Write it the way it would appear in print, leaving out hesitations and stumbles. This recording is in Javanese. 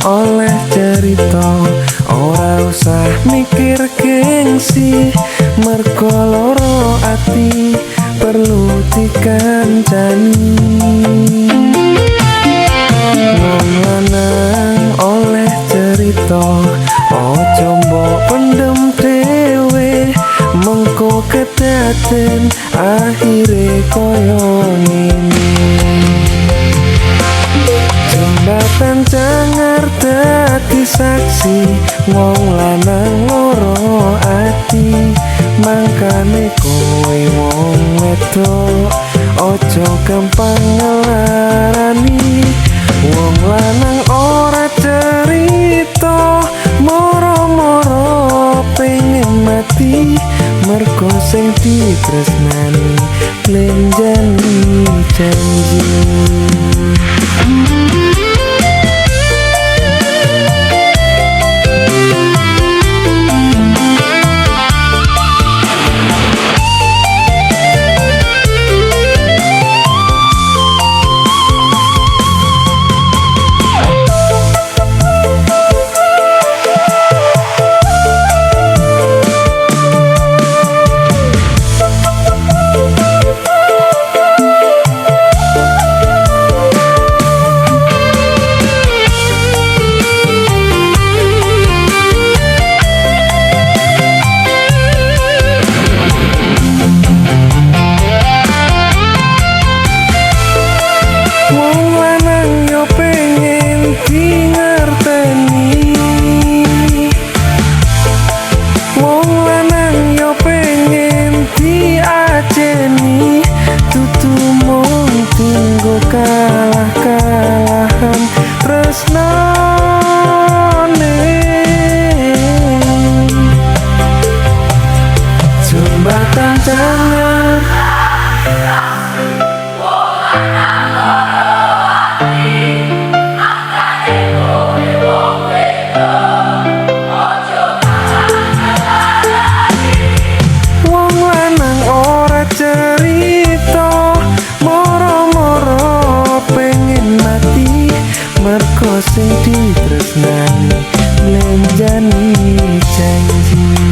Oleh cerita ora usah mikir gengsi, mergo loro ati perlu dikancani. Wong lanang oleh cerita ojo mbok pendem dhewe, mengko kedaden akhire koyo ngene. Jembatan jangar dadi saksi, wong lanang loro ati, mangkane kowe wong wedok ojo gampang ngelarani. Wong lanang ora cerita moro-moro pengen mati, mergo sing ditresnani lenjani janji. Kalah-kalahan tresnane, jembatan jangan wong lanang ora cerita moro-moro pengen mati, mergo sing ditresnani lenjani janji.